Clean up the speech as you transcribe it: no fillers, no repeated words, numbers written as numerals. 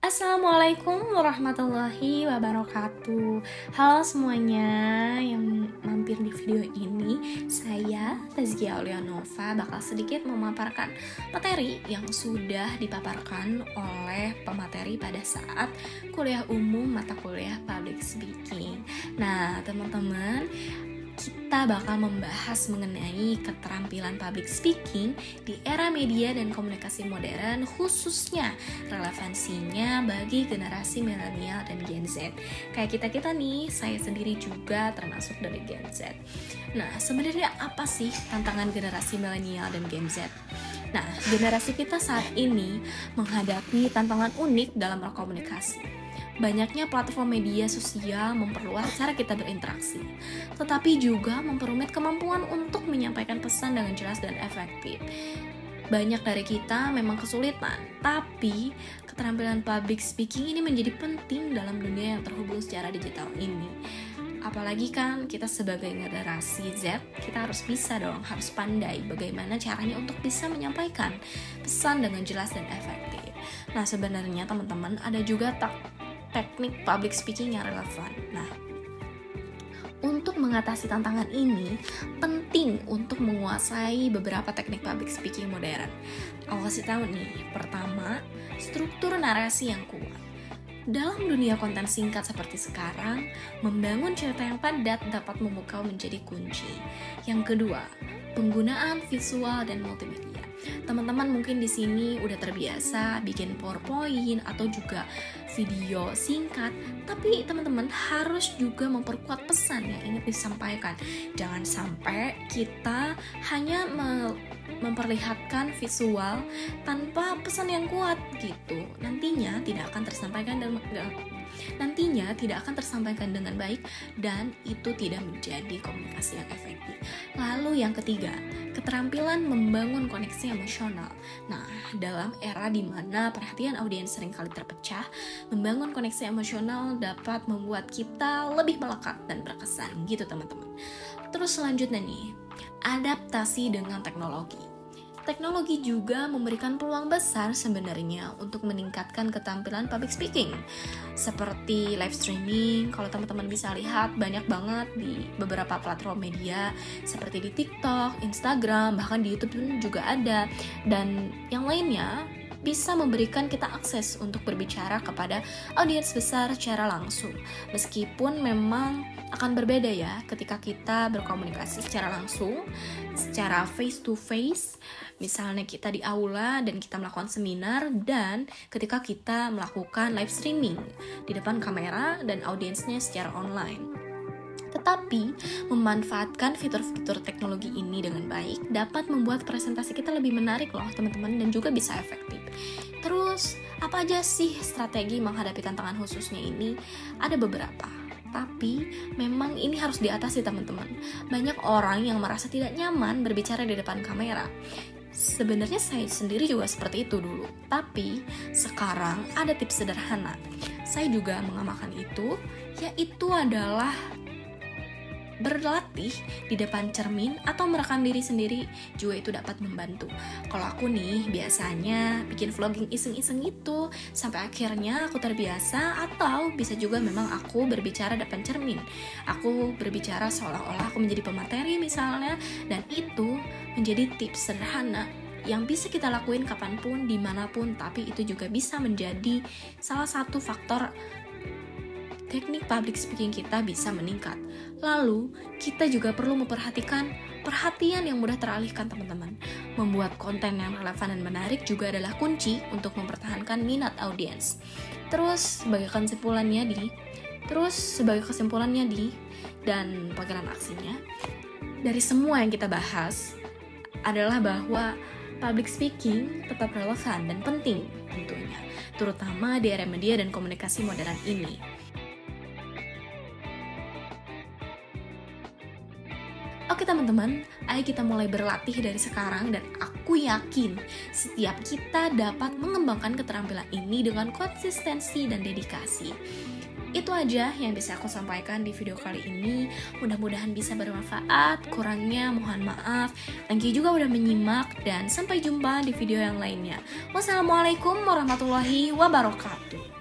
Assalamualaikum warahmatullahi wabarakatuh. Halo semuanya yang mampir di video ini. Saya Tazkia Aulianova bakal sedikit memaparkan materi yang sudah dipaparkan oleh pemateri pada saat kuliah umum mata kuliah public speaking. Nah, teman-teman, kita bakal membahas mengenai keterampilan public speaking di era media dan komunikasi modern, khususnya relevansinya bagi generasi milenial dan Gen Z. Kayak kita-kita nih, saya sendiri juga termasuk dari Gen Z. Nah, sebenarnya apa sih tantangan generasi milenial dan Gen Z? Nah, generasi kita saat ini menghadapi tantangan unik dalam berkomunikasi. Banyaknya platform media sosial memperluas cara kita berinteraksi, tetapi juga memperumit kemampuan untuk menyampaikan pesan dengan jelas dan efektif. Banyak dari kita memang kesulitan, tapi keterampilan public speaking ini menjadi penting dalam dunia yang terhubung secara digital ini. Apalagi kan kita sebagai generasi Z, kita harus bisa dong, harus pandai bagaimana caranya untuk bisa menyampaikan pesan dengan jelas dan efektif. Nah, sebenarnya teman-teman ada juga teknik public speaking yang relevan. Nah, untuk mengatasi tantangan ini, penting untuk menguasai beberapa teknik public speaking modern. Aku kasih tahu nih, pertama, struktur narasi yang kuat. Dalam dunia konten singkat seperti sekarang, membangun cerita yang padat dapat memukau menjadi kunci. Yang kedua, penggunaan visual dan multimedia. Teman-teman mungkin di sini udah terbiasa bikin PowerPoint atau juga video singkat, tapi teman-teman harus juga memperkuat pesan yang ingin disampaikan. Jangan sampai kita hanya memperlihatkan visual tanpa pesan yang kuat gitu. Nantinya tidak akan tersampaikan dengan baik dan itu tidak menjadi komunikasi yang efektif. Lalu yang ketiga, keterampilan membangun koneksi emosional. Nah, dalam era di mana perhatian audiens seringkali terpecah, membangun koneksi emosional dapat membuat kita lebih melekat dan berkesan gitu teman-teman. Terus selanjutnya nih, adaptasi dengan teknologi. Teknologi juga memberikan peluang besar sebenarnya untuk meningkatkan keterampilan public speaking. Seperti live streaming, kalau teman-teman bisa lihat banyak banget di beberapa platform media seperti di TikTok, Instagram, bahkan di YouTube pun juga ada. Dan yang lainnya bisa memberikan kita akses untuk berbicara kepada audiens besar secara langsung. Meskipun memang akan berbeda ya ketika kita berkomunikasi secara langsung, secara face to face. Misalnya kita di aula dan kita melakukan seminar, dan ketika kita melakukan live streaming di depan kamera dan audiensnya secara online. Tetapi, memanfaatkan fitur-fitur teknologi ini dengan baik dapat membuat presentasi kita lebih menarik loh teman-teman, dan juga bisa efektif. Terus, apa aja sih strategi menghadapi tantangan khususnya ini? Ada beberapa, tapi memang ini harus diatasi teman-teman. Banyak orang yang merasa tidak nyaman berbicara di depan kamera. Sebenarnya saya sendiri juga seperti itu dulu, tapi sekarang ada tips sederhana. Saya juga mengamalkan itu, yaitu adalah berlatih di depan cermin atau merekam diri sendiri juga itu dapat membantu. Kalau aku nih biasanya bikin vlogging iseng-iseng itu sampai akhirnya aku terbiasa, atau bisa juga memang aku berbicara depan cermin. Aku berbicara seolah-olah aku menjadi pemateri misalnya, dan itu menjadi tips sederhana yang bisa kita lakuin kapanpun, dimanapun, tapi itu juga bisa menjadi salah satu faktor teknik public speaking kita bisa meningkat. Lalu, kita juga perlu memperhatikan perhatian yang mudah teralihkan teman-teman. Membuat konten yang relevan dan menarik juga adalah kunci untuk mempertahankan minat audiens. Terus, sebagai kesimpulannya dan panggilan aksinya, dari semua yang kita bahas adalah bahwa public speaking tetap relevan dan penting tentunya, terutama di era media dan komunikasi modern ini. Oke teman-teman, ayo kita mulai berlatih dari sekarang, dan aku yakin setiap kita dapat mengembangkan keterampilan ini dengan konsistensi dan dedikasi. Itu aja yang bisa aku sampaikan di video kali ini. Mudah-mudahan bisa bermanfaat, kurangnya mohon maaf. Thank you juga udah menyimak, dan sampai jumpa di video yang lainnya. Wassalamualaikum warahmatullahi wabarakatuh.